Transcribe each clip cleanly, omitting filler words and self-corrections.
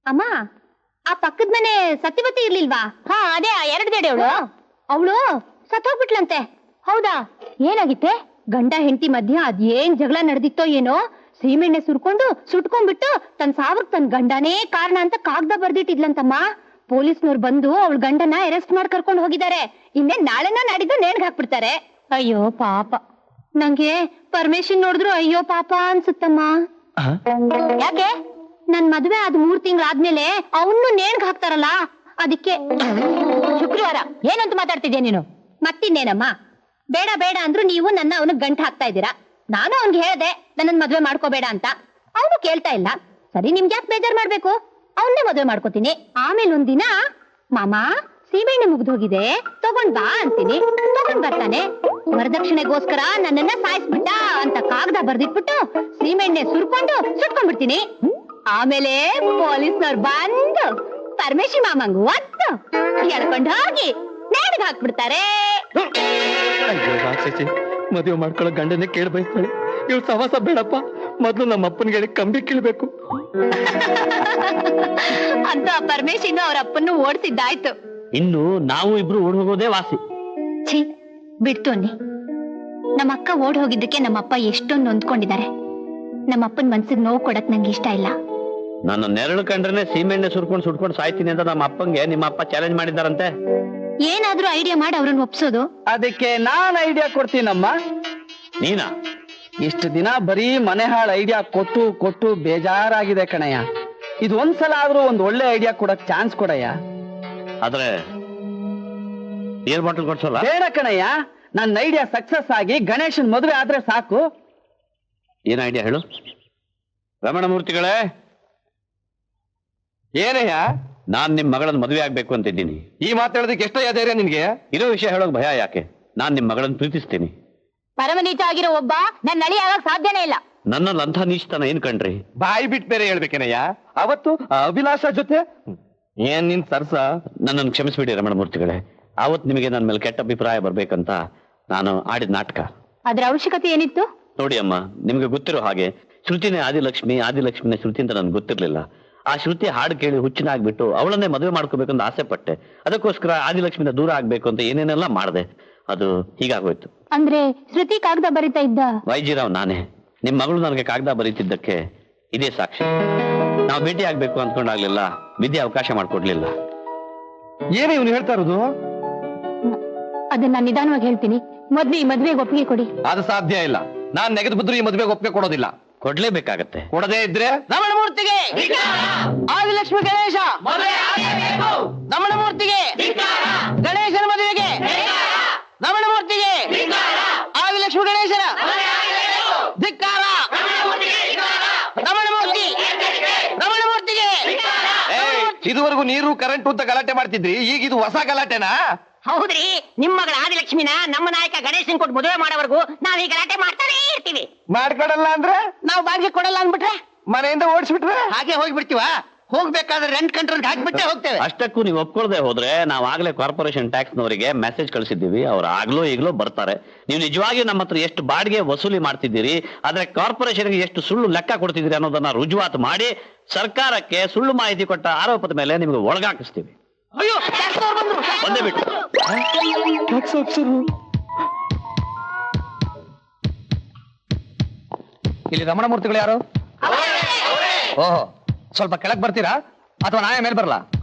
ಅಮ್ಮ, ಆ ಪಕ್ಕದ ಮನೆ ಸತ್ಯವತಿ ಇರ್ಲಿಲ್ವಾ? ಹಾ, ಅದೇ ಎರಡ್ ಗಡಿ ಅವಳು ಸತ್ತೋಗ್ಬಿಟ್ಲಂತೆ. ಹೌದಾ? ಏನಾಗಿತ್ತೆ? ಗಂಡ ಹೆಂಡತಿ ಮಧ್ಯ ಅದೇನ್ ಜಗಳ ನಡೆದಿತ್ತೋ ಏನೋ, ಸೀಮೆಣ್ಣೆ ಸುಟ್ಕೊಂಡ್ಬಿಟ್ಟು ತನ್ ಸಾವಕ್ ತನ್ ಗಂಡನೇ ಕಾರಣ ಅಂತ ಕಾಗ್ದ ಬರ್ದಿಟ್ಟಿದ್ಲಂತಮ್ಮ. ಪೊಲೀಸ್ನವ್ರು ಬಂದು ಅವಳ ಗಂಡನ ಅರೆಸ್ಟ್ ಮಾಡಿ ಕರ್ಕೊಂಡು ಹೋಗಿದ್ದಾರೆ. ಇನ್ನೇ ನಾಳೆನ ನಾಡಿದ್ದು ನೇಣ್ಗ್ ಹಾಕ್ಬಿಡ್ತಾರೆ. ಅಯ್ಯೋ ಪಾಪ, ನಂಗೆ ಪರಮೇಶನ್ ನೋಡಿದ್ರು ಅಯ್ಯೋ ಪಾಪ ಅನ್ಸುತ್ತಮ್ಮ. ಯಾಕೆ? ನನ್ ಮದ್ವೆ ಆದ್ 3 ತಿಂಗಳಾದ್ಮೇಲೆ ಅವನು ನೇಣ್ಗ್ ಹಾಕ್ತಾರಲ್ಲ, ಅದಕ್ಕೆ. ಶುಕ್ರವಾರ ಏನಂತ ಮಾತಾಡ್ತಿದ್ಯಾ ನೀನು? ಮತ್ತಿನ್ನೇನಮ್ಮ, ಬೇಡ ಬೇಡ ಅಂದ್ರು ನೀವು ನನ್ನ ಅವನಿಗೆ ಗಂಟು ಹಾಕ್ತಾ ಇದ್ದೀರಾ. ನಾನು ಅವನ್ಗೆ ಹೇಳ್ದೆ ನನ್ನನ್ ಮದ್ವೆ ಮಾಡ್ಕೋಬೇಡ ಅಂತ, ಅವನು ಕೇಳ್ತಾ ಇಲ್ಲ. ಸರಿ, ನಿಮ್ಗೆ ಯಾಕೆ ಬೇಜಾರ್ ಮಾಡ್ಬೇಕು? ಅವನ್ನೇ ಮದ್ವೆ ಮಾಡ್ಕೋತೀನಿ. ಆಮೇಲೆ ಒಂದಿನ ಮಾಮ ಸೀಮೆಣ್ಣೆ ಮುಗ್ದೋಗಿದೆ ತಗೊಂಡ್ ಬಾ ಅಂತೀನಿ, ತಗೊಂಡ್ ಬರ್ತಾನೆ. ವರದಕ್ಷಿಣೆಗೋಸ್ಕರ ನನ್ನನ್ನ ಸಾಯಿಸ್ಬಿಟ್ಟ ಅಂತ ಕಾಗದ ಬರ್ದಿಟ್ಬಿಟ್ಟು ಸೀಮೆಣ್ಣೆ ಸುಟ್ಕೊಂಡ್ಬಿಡ್ತೀನಿ. ಆಮೇಲೆ ಪೊಲೀಸ್ನವ್ರು ಬಂದು ಪರಮೇಶಿ ಮಾಮಂಗ್ ಒತ್ತು ಎಳ್ಕೊಂಡು ಹೋಗಿ ನೇಣಿಗೆ ಹಾಕ್ಬಿಡ್ತಾರೆ. ಮದುವೆ ಮಾಡ್ಕೊಳ್ಳೋ ಗಂಡನೇ ಕೇಳಿ ಬಯಸ್ತಾಳೆ. ಇವ್ಳು ಸವಾಸ ಬೇಡಪ್ಪ, ಮೊದ್ಲು ನಮ್ಮ ಅಪ್ಪನಿಗೆ ಕಂಬಿ ಕೀಳ್ಬೇಕು ಅಂತ ಪರಮೇಶಿನ್ನು ಅವ್ರ ಅಪ್ಪನ್ನು ಓಡಿಸಿದ್ದಾಯ್ತು. ಇನ್ನು ನಾವು ಇಬ್ರು ಓಡ್ ಹೋಗೋದೇ ವಾಸಿ. ಛೀ, ಬಿಡ್ತು ಅನ್ನಿ. ನಮ್ಮಕ್ಕ ಓಡ್ ಹೋಗಿದ್ದಕ್ಕೆ ನಮ್ಮಪ್ಪ ಎಷ್ಟೊಂದು ನೊಂದ್ಕೊಂಡಿದ್ದಾರೆ. ನಮ್ಮಪ್ಪನ ಮನ್ಸಿಗೆ ನೋವು ಕೊಡಕ್ ನಂಗೆ ಇಷ್ಟ ಇಲ್ಲ. ನನ್ನ ನೆರಳು ಕಂಡ್ರೆ ಸೀಮೆಣ್ಣೆ ಸುಟ್ಕೊಂಡು ಸಾಯ್ತೀನಿ ಅಂತ ನಮ್ಮ ಅಪ್ಪಂಗೆ ನಿಮ್ಮ ಅಪ್ಪ ಚಾಲೆಂಜ್ ಮಾಡಿದಾರಂತೆ. ಏನಾದ್ರೂ ಐಡಿಯಾ ಮಾಡಿ ಅವ್ರನ್ನ ಒಪ್ಸೋದು. ಅದಕ್ಕೆ ನಾನ್ ಐಡಿಯಾ ಕೊಡ್ತೀನಮ್ಮ. ನೀನಾ? ಇಷ್ಟು ದಿನ ಬರೀ ಮನೆ ಹಾಳು ಐಡಿಯಾ ಕೊಟ್ಟು ಬೇಜಾರಾಗಿದೆ ಕಣಯ್ಯ. ಇದು ಒಂದ್ಸಲ ಆದ್ರೂ ಒಂದ್ ಒಳ್ಳೆ ಐಡಿಯಾ ಕೊಡಕ್ ಚಾನ್ಸ್ ಕೊಡಯ್ಯ. ಆದ್ರೆ ನೀರ್ ಬಾಟಲ್ ಕೊಡ್ಸಲ್ಲ? ಬೇಡ ಕಣಯ್ಯ, ನನ್ನ ಐಡಿಯಾ ಸಕ್ಸಸ್ ಆಗಿ ಗಣೇಶನ್ ಮದುವೆ ಆದ್ರೆ ಸಾಕು. ಏನ್ ಐಡಿಯಾ ಹೇಳು? ರಮಣಮೂರ್ತಿಗಳೇ, ಏನಯ್ಯ? ನಾನ್ ನಿಮ್ ಮಗಳನ್ನ ಮದುವೆ ಆಗ್ಬೇಕು ಅಂತಿದ್ದೀನಿ. ಈ ಮಾತಾಡೋದಕ್ಕೆ ಎಷ್ಟೋ ಧೈರ್ಯ ನಿನ್ಗೆ? ಇರೋ ವಿಷಯ ಹೇಳೋಕ್ ಭಯ ಯಾಕೆ? ನಾನ್ ನಿಮ್ ಮಗಳನ್ನ ಪ್ರೀತಿಸ್ತೀನಿ. ಪರಮನೀಚ ಆಗಿರೋ ಒಬ್ಬ ನನ್ನ ಅಳಿ ಆಗಕ್ ಸಾಧ್ಯನೇ ಇಲ್ಲ. ನನ್ನಲ್ಲಿ ಅಂಥ ನೀಚತನ ಏನ್ ಕಂಡ್ರಿ? ಬಾಯಿ ಬಿಟ್ಟು ಬೇರೆ ಹೇಳ್ಬೇಕೇನಯ್ಯ? ಅವತ್ತು ಅಭಿಲಾಷ ಜೊತೆ ಏನ್ ನಿನ್ ಸರ್ಸ? ನನ್ನನ್ನು ಕ್ಷಮಿಸ್ಬಿಡಿ ರಮಣಮೂರ್ತಿಗಳೇ. ಅವತ್ ನಿಮಗೆ ನನ್ನ ಮೇಲೆ ಕೆಟ್ಟ ಅಭಿಪ್ರಾಯ ಬರ್ಬೇಕಂತ ನಾನು ಆಡಿದ ನಾಟಕ. ಅದ್ರ ಅವಶ್ಯಕತೆ ಏನಿತ್ತು? ನೋಡಿ ಅಮ್ಮ, ನಿಮ್ಗೆ ಗೊತ್ತಿರೋ ಹಾಗೆ ಶ್ರುತಿನೇ ಆದಿಲಕ್ಷ್ಮಿನೇ ಶ್ರುತಿ ಅಂತ ನನ್ಗೆ ಗೊತ್ತಿರ್ಲಿಲ್ಲ. ಆ ಶ್ರುತಿ ಹಾಡು ಕೇಳಿ ಹುಚ್ಚಿನಾಗ್ಬಿಟ್ಟು ಅವಳನ್ನೇ ಮದುವೆ ಮಾಡ್ಕೋಬೇಕಂತ ಆಸೆ ಪಟ್ಟೆ. ಅದಕ್ಕೋಸ್ಕರ ಆದಿಲಕ್ಷ್ಮಿಯಿಂದ ದೂರ ಆಗ್ಬೇಕು ಅಂತ ಏನೇನೆಲ್ಲ ಮಾಡಿದೆ. ಅದು ಹೀಗಾಗೋಯ್ತು. ಅಂದ್ರೆ ಶ್ರುತಿ ಕಾಗದ ಬರೀತಾ ಇದ್ದ ವೈಜಿರಾವ್ ನಾನೇ. ನಿಮ್ ಮಗಳು ನನಗೆ ಕಾಗದ ಬರೀತಿದ್ದಕ್ಕೆ ಇದೇ ಸಾಕ್ಷಿ. ನಾವು ಭೇಟಿ ಆಗ್ಬೇಕು ಅಂದ್ಕೊಂಡಾಗ್ಲಿಲ್ಲ, ವಿದ್ಯೆ ಅವಕಾಶ ಮಾಡ್ಕೊಡ್ಲಿಲ್ಲ. ಏನೇ ಇವ್ನು ಹೇಳ್ತಾ ಇರೋದು? ಅದನ್ನ ನಿಧಾನವಾಗಿ ಹೇಳ್ತೀನಿ. ಮೊದ್ಲು ಈ ಮದ್ವೆಗೆ ಒಪ್ಪಿಗೆ ಕೊಡಿ. ಅದು ಸಾಧ್ಯ ಇಲ್ಲ. ನಾನ್ ನೆಗೆದು ಬಿದ್ರು ಈ ಮದುವೆಗೆ ಒಪ್ಪಿಗೆ ಕೊಡೋದಿಲ್ಲ. ಕೊಡ್ಲೇಬೇಕಾಗತ್ತೆ. ಕೊಡದೇ ಇದ್ರೆ ರಮಣಮೂರ್ತಿಗೆ ಆದಿಲಕ್ಷ್ಮಿ ಗಣೇಶ ರಮಣಮೂರ್ತಿಗೆ ಗಣೇಶನ ಮದುವೆಗೆ ರಮಣಮೂರ್ತಿಗೆ ಆದಿಲಕ್ಷ್ಮಿ ಗಣೇಶನ ಧಿಕ್ಕಾರ ರಮಣಮೂರ್ತಿಗೆ. ಇದುವರೆಗೂ ನೀರು ಕರೆಂಟ್ ಅಂತ ಗಲಾಟೆ ಮಾಡ್ತಿದ್ರಿ, ಈಗ ಇದು ಹೊಸ ಗಲಾಟೆನಾ? ಹೌದ್ರಿ, ನಿಮ್ಮ ಮಗಳ ಆದಿಲಕ್ಷ್ಮಿನ ನಮ್ಮ ನಾಯಕ ಗಣೇಶನ್ ಕೊಟ್ಟು ಮದುವೆ ಮಾಡೋವರೆಗೂ ನಾವ್ ಈ ಗಲಾಟೆ ಮಾಡ್ತಾನೆ ಇರ್ತೀವಿ. ಮಾಡ್ಕೊಡಲ್ಲ ಅಂದ್ರೆ ನಾವು ಬಾಡಿಗೆ ಕೊಡಲ್ಲ ಅಂದ್ಬಿಟ್ರೆ ಮನೆಯಿಂದ ಓಡಿಸ್ಬಿಟ್ರೆ ಹಾಗೆ ಹೋಗ್ಬಿಡ್ತೀವ. ಹೋಗ್ಬೇಕಾದ್ರೆ ರೆಂಟ್ ಕಂಟ್ರೋಲ್ ಹಾಕ್ಬಿಟ್ಟೆ ಹೋಗ್ತೇವೆ. ಅಷ್ಟಕ್ಕೂ ನೀವು ಒಪ್ಕೊಳ್ದೆ ಹೋದ್ರೆ ನಾವು ಆಗ್ಲೇ ಕಾರ್ಪೊರೇಷನ್ ಟ್ಯಾಕ್ಸ್ ನವರಿಗೆ ಮೆಸೇಜ್ ಕಳಿಸಿದ್ದೀವಿ. ಅವ್ರು ಆಗ್ಲೋ ಈಗಲೋ ಬರ್ತಾರೆ. ನೀವು ನಿಜವಾಗಿಯೂ ನಮ್ಮ ಹತ್ರ ಎಷ್ಟು ಬಾಡಿಗೆ ವಸೂಲಿ ಮಾಡ್ತಿದ್ದೀರಿ, ಆದ್ರೆ ಕಾರ್ಪೊರೇಷನ್ಗೆ ಎಷ್ಟು ಸುಳ್ಳು ಲೆಕ್ಕ ಕೊಡ್ತಿದ್ದೀರಿ ಅನ್ನೋದನ್ನ ರುಜುವಾತು ಮಾಡಿ ಸರ್ಕಾರಕ್ಕೆ ಸುಳ್ಳು ಮಾಹಿತಿ ಕೊಟ್ಟ ಆರೋಪದ ಮೇಲೆ ನಿಮ್ಗೆ ಒಳಗಾಕಿಸ್ತೀವಿ. ಅಯ್ಯೋ, ಬಂದೇ ಬಿಟ್ಟು ಇಲ್ಲಿ ರಮಣಮೂರ್ತಿಗಳು ಯಾರು? ಓಹೋ, ಸ್ವಲ್ಪ ಕೆಳಗ್ ಬರ್ತೀರಾ ಅಥವಾ ನಾವೇ ಮೇಲೆ ಬರಲ್ಲ?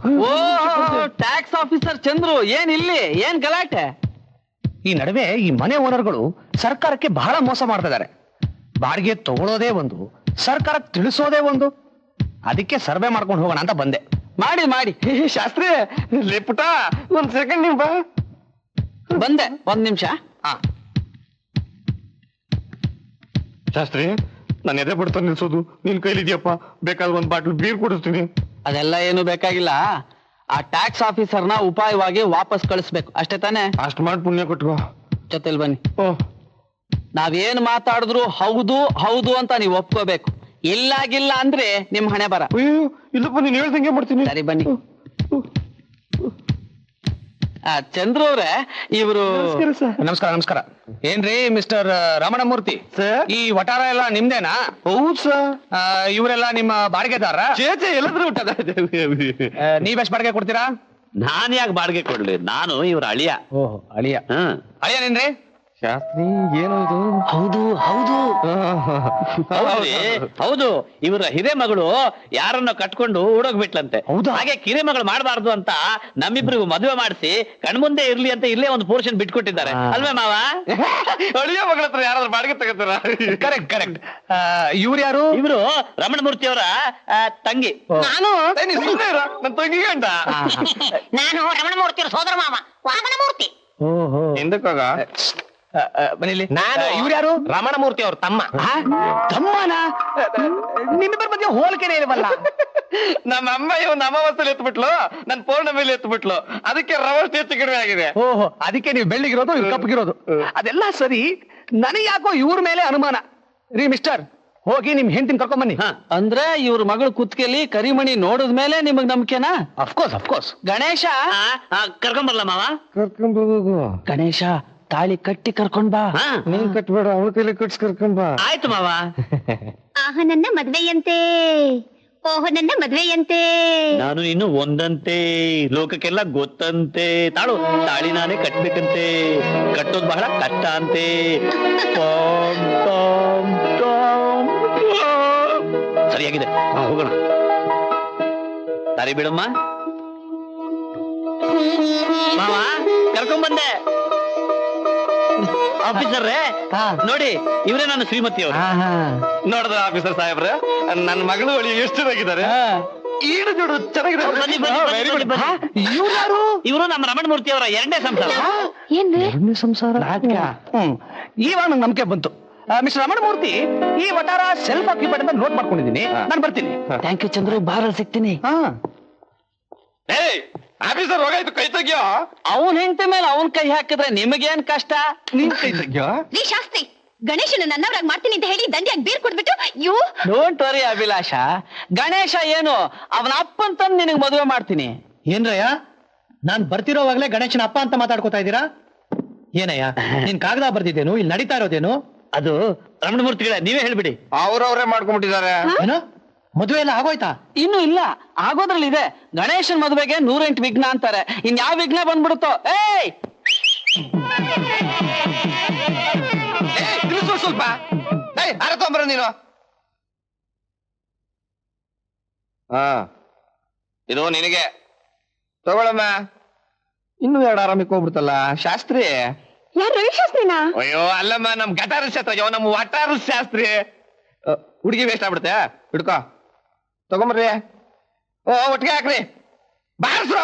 ಓ, ಟ್ಯಾಕ್ಸ್ ಆಫೀಸರ್ ಚಂದ್ರು, ಏನ್ ಇಲ್ಲಿ ಏನ್ ಗಲಾಟೆ? ಈ ನಡುವೆ ಈ ಮನೆ ಓನರ್ಗಳು ಸರ್ಕಾರಕ್ಕೆ ಬಹಳ ಮೋಸ ಮಾಡ್ತಾ ಇದ್ದಾರೆ. ಬಾಡಿಗೆ ತಗೊಳ್ಳೋದೇ ಒಂದು, ಸರ್ಕಾರಕ್ಕೆ ತಿಳಿಸೋದೇ ಒಂದು. ಅದಕ್ಕೆ ಸರ್ವೆ ಮಾಡ್ಕೊಂಡು ಹೋಗೋಣ ಅಂತ ಬಂದೆ. ಮಾಡಿ ಶಾಸ್ತ್ರಿ ಲೇಪುಟ ಒಂದ್ ಸೆಕೆಂಡ್ ನಿಮ್ ಬಾ. ಬಂದೆ, ಒಂದ್ ನಿಮಿಷ. ಶಾಸ್ತ್ರಿ, ನಾನು ಎದೆ ಬಿಡ್ತಾ ನಿಲ್ಸೋದು ನಿನ್ ಕೈಲಿದ್ಯಪ್ಪ. ಬೇಕಾದ್ರೆ ಒಂದ್ ಬಾಟ್ಲ್ ಬೀರ್ ಕುಡಿಸ್ತೀನಿ. ಅದೆಲ್ಲ ಏನು ಬೇಕಾಗಿಲ್ಲ. ಆ ಟ್ಯಾಕ್ಸ್ ಆಫೀಸರ್ನ ಉಪಾಯವಾಗಿ ವಾಪಸ್ ಕಳಿಸ್ಬೇಕು ಅಷ್ಟೇ ತಾನೆ? ಅಷ್ಟ್ ಮಾಡಿ ಪುಣ್ಯ ಕೊಟ್ಕೋ. ಜೊತೆಲಿ ಬನ್ನಿ. ಓ, ನಾವೇನ್ ಮಾತಾಡಿದ್ರು ಹೌದು ಅಂತ ನೀವು ಒಪ್ಕೋಬೇಕು. ಇಲ್ಲಾಗಿಲ್ಲ ಅಂದ್ರೆ ನಿಮ್ ಹಣೆ ಬರ. ಅಯ್ಯೋ ಇಲ್ಲಪ್ಪ, ನೀನ್ ಹೇಳ್ದಂಗೆ ಮಾಡ್ತೀನಿ. ಸರಿ ಬನ್ನಿ. ಚಂದ್ರು ಅವ್ರೆ, ಇವರು ನಮಸ್ಕಾರ ನಮಸ್ಕಾರ. ಏನ್ರಿ ಮಿಸ್ಟರ್ ರಮಣಮೂರ್ತಿ, ಸರ್. ಈ ವಟಾರ ಎಲ್ಲ ನಿಮ್ದೇನಾ? ಹೌದು ಸರ್. ಇವರೆಲ್ಲ ನಿಮ್ಮ ಬಾಡಿಗೆದಾರ? ಚೇಚೆ ಎಲ್ಲಾದ್ರೂ ಹುಟ್ಟದ. ನೀವೆಷ್ಟು ಬಾಡಿಗೆ ಕೊಡ್ತೀರಾ? ನಾನ್ ಯಾಕೆ ಬಾಡಿಗೆ ಕೊಡ್ಲಿ, ನಾನು ಇವ್ರ ಅಳಿಯ. ಓಹೋ, ಅಳಿಯ. ಹ್ಮ್ ಅಳಿಯನೇನ್ರಿ? ಶಾಸ್ತ್ರಿ ಏನು ಇದು? ಹೌದು ಹೌದು ಹೌದ್ರಿ, ಹೌದು. ಇವರ ಹಿರೇ ಮಗಳು ಯಾರನ್ನ ಕಟ್ಕೊಂಡು ಓಡೋಗ್ಬಿಟ್ಲಂತೆ. ಹೌದಾ? ಹಾಗೆ ಕಿರಿ ಮಗಳು ಮಾಡಬಾರ್ದು ಅಂತ ನಮ್ಮಿಬ್ರಿಗೂ ಮದುವೆ ಮಾಡಿಸಿ ಕಣ್ಮುಂದೆ ಇರ್ಲಿ ಅಂತ ಇಲ್ಲೇ ಒಂದು ಪೋರ್ಷನ್ ಬಿಟ್ಕೊಟ್ಟಿದ್ದಾರೆ ಅಲ್ವೇ ಮಾವ? ಅಳಿಯ ಮಗಳ ಹತ್ರ ಯಾರಾದ್ರೂ ಬಾಡಿಗೆ ತಗೋತಾರ? Correct correct. ಇವ್ರು ಯಾರು? ಇವರು ರಮಣಮೂರ್ತಿ ಅವರ ತಂಗಿ. ನಾನು ನನ್ನ ತಂಗಿ ಗಂಡ. ನಾನು ರಮಣಮೂರ್ತಿ ಸೋದರ ಮಾವ ವಾಮನಮೂರ್ತಿ. ಓಹೋ, ಹಿಂದಕ್ಕೋಗ. ಬನ್ನಿಲ್ಲಿ. ನಾನು ಇವ್ರು ಯಾರು? ರಮಣಮೂರ್ತಿ ಅವ್ರ ತಮ್ಮ. ತಮ್ಮನ? ನಿಮ್ಮಿಬ್ಬರ ಮಧ್ಯೆ ಹೋಲಿಕೆನೇ ಇಲ್ವಲ್ಲ. ನಮ್ಮ ಅಮ್ಮ ಇವ್ ಅಮಾವಾಸ್ಯಲಿ ಎತ್ಬಿಟ್ಲು, ನನ್ ಪೌರ್ಣಮಿಲಿ ಎತ್ಬಿಟ್ಲು, ಅದಕ್ಕೆ ರವಷ್ಟು ಹೆಚ್ಚು ಕಡಿಮೆ ಆಗಿದೆ. ಓಹೋ, ಅದಕ್ಕೆ ನೀವು ಬೆಳ್ಳಿಗಿರೋದು ಇವ್ರು ಕಪ್ಪಗಿರೋದು. ಅದೆಲ್ಲ ಸರಿ, ನನಗೆ ಯಾಕೋ ಇವ್ರ ಮೇಲೆ ಅನುಮಾನ. ರೀ ಮಿಸ್ಟರ್, ಹೋಗಿ ನಿಮ್ ಹೆಂಡತಿನ ಕರ್ಕೊಂಡ್ ಬನ್ನಿ. ಅಂದ್ರೆ ಇವ್ರ ಮಗಳು ಕುತ್ಕೆಲಿ ಕರಿಮಣಿ ನೋಡಿದ್ಮೇಲೆ ನಿಮಗ್ ನಂಬಿಕೆನಾ? Of course of course. ಗಣೇಶ, ಕರ್ಕೊಂಬರ್ಲ ಮಾವ? ಗಣೇಶ ತಾಳಿ ಕಟ್ಟಿ ಕರ್ಕೊಂಡ್ ಬಾ. ಹಾ. ನೀನ್ ಕಟ್ಬೇಡ, ಅವಳ ಕೈಲಿ ಕಟ್ಸ್ ಕರ್ಕೊಂಡ್ ಬಾ. ಆಯ್ತು ಮಾವ. ಆಹ ನನ್ನ ಮದ್ವೆಯಂತೆ, ಓಹೋ ನನ್ನ ಮದ್ವೆಯಂತೆ. ನಾನು ಇನ್ನು ಒಂದಂತೆ, ಲೋಕಕ್ಕೆಲ್ಲ ಗೊತ್ತಂತೆ. ತಾಳು, ತಾಳಿ ನಾನೇ ಕಟ್ಬೇಕಂತೆ, ಕಟ್ಟೋದು ಬಹಳ ಕಷ್ಟ ಅಂತೆ. Tom, Tom, Tom, Tom. ಸರಿಯಾಗಿದೆ, ಹೋಗೋಣ. ಸರಿ ಬಿಡಮ್ಮ ಮಾವ, ಕರ್ಕೊಂಡ್ಬಂದೆ. ಆಫೀಸರ್ರೇ ನೋಡಿ, ಇವರೇ ನಾನು ಶ್ರೀಮತಿ ಅವರು. ನೋಡಿದ್ರ ಆಫೀಸರ್ ಸಾಹೇಬ್ರ, ನನ್ನ ಮಗಳು ಅಳಿ ಎಷ್ಟು ಚೆನ್ನಾಗಿದ್ದಾರೆ. ಈಡು ಜೋಡು ಚೆನ್ನಾಗಿದೆ. ಬನ್ನಿ, ಬನ್ನಿ, ಬನ್ನಿ, Very good. ಬನ್ನಿ. ಇವ್ರು ಯಾರು? ಇವರು ನಮ್ಮ ರಮಣಮೂರ್ತಿ ಅವರ ಎರಡನೇ ಸಂಸಾರ. ಏನ್ರಿ ಸಂಸಾರ. ಇವಾಗ ನಂಗೆ ನಂಬಿಕೆ ಬಂತು. ಮಿಸ್ಟರ್ ರಮಣಮೂರ್ತಿ, ಈ ವಟಾರ ಸೆಲ್ಫ್ ಆಕ್ಯುಪೈಡ್ ಅಂತ ನೋಟ್ ಮಾಡ್ಕೊಂಡಿದ್ದೀನಿ. ನಾನು ಬರ್ತೀನಿ. ಥ್ಯಾಂಕ್ ಯು ಚಂದ್ರು, ಬಾರ ಸಿಗ್ತೀನಿ. ಆಫೀಸರ್ ಹೋಗಾಯ್ತು, ಕೈ ತೆಗಿಯೋ. ಅವನ್ ಹೆಂಡತಿ ಮೇಲೆ ಅವನ್ ಕೈ ಹಾಕಿದ್ರೆ ನಿಮಗೇನ್ ಕಷ್ಟ? ನಿನ್ ಕೈ ತೆಗಿಯೋ. ರೀ ಶಾಸ್ತ್ರಿ, ಗಣೇಶನ ನನ್ನವರಾಗಿ ಮಾಡ್ತೀನಿ ಅಂತ ಹೇಳಿ ದಂಡಿಯಾಗಿ ಬೀರ್ ಕೊಟ್ಬಿಟ್ಟು ಇವು. ಡೋಂಟ್ ವರಿ ಅಭಿಲಾಷ, ಗಣೇಶ ಏನು ಅವನ ಅಪ್ಪನ್ ತಂದು ನಿನಗ್ ಮದುವೆ ಮಾಡ್ತೀನಿ. ಏನ್ರಯ್ಯ, ನಾನ್ ಬರ್ತಿರೋವಾಗ್ಲೇ ಗಣೇಶನ ಅಪ್ಪ ಅಂತ ಮಾತಾಡ್ಕೋತಾ ಇದ್ದೀರಾ? ಏನಯ್ಯ, ನೀನ್ ಕಾಗದ ಬರ್ದಿದ್ದೇನು? ಇಲ್ಲಿ ನಡೀತಾ ಇರೋದೇನು? ಅದು ರಮಣಮೂರ್ತಿಗಳೇ, ನೀವೇ ಹೇಳ್ಬಿಡಿ. ಅವ್ರವ್ರೇ ಮಾಡ್ಕೊಂಡ್ಬಿಟ್ಟಿದ್ದಾರೆ. ಏನು, ಮದುವೆ ಎಲ್ಲ ಆಗೋಯ್ತಾ? ಇನ್ನು ಇಲ್ಲ, ಆಗೋದ್ರಲ್ಲಿ ಇದೆ. ಗಣೇಶನ್ ಮದುವೆಗೆ 108 ವಿಘ್ನ ಅಂತಾರೆ. ಇನ್ ಯಾವ ವಿಘ್ನ ಬಂದ್ಬಿಡುತ್ತೋ. ಏಯ್ ಸ್ವಲ್ಪ ಅರತೊಂಬರ ನೀನು. ಇದು ನಿನಗೆ ತಗೊಳಮ್ಮ. ಇನ್ನು 2 ಆರಾಮಿಕ್ ಹೋಗ್ಬಿಡ್ತಲ್ಲ ಶಾಸ್ತ್ರಿ. ಯಾರು ರವಿ ಶಾಸ್ತ್ರಿನಾ? ಅಯ್ಯೋ ಅಲ್ಲಮ್ಮ, ನಮ್ ಗಟಾರ ಶಾಸ್ತ್ರ, ನಮ್ ವಟಾರ ಶಾಸ್ತ್ರಿ. ಹುಡುಗಿ ವೇಸ್ಟ್ ಆಗ್ಬಿಡುತ್ತೆ, ಹಿಡ್ಕೋ ತಗೊಂಬರ್ರಿ. ಒಟ್ಟಿಗೆ ಹಾಕ್ರಿ, ಬಾರ್ಸ್ರು.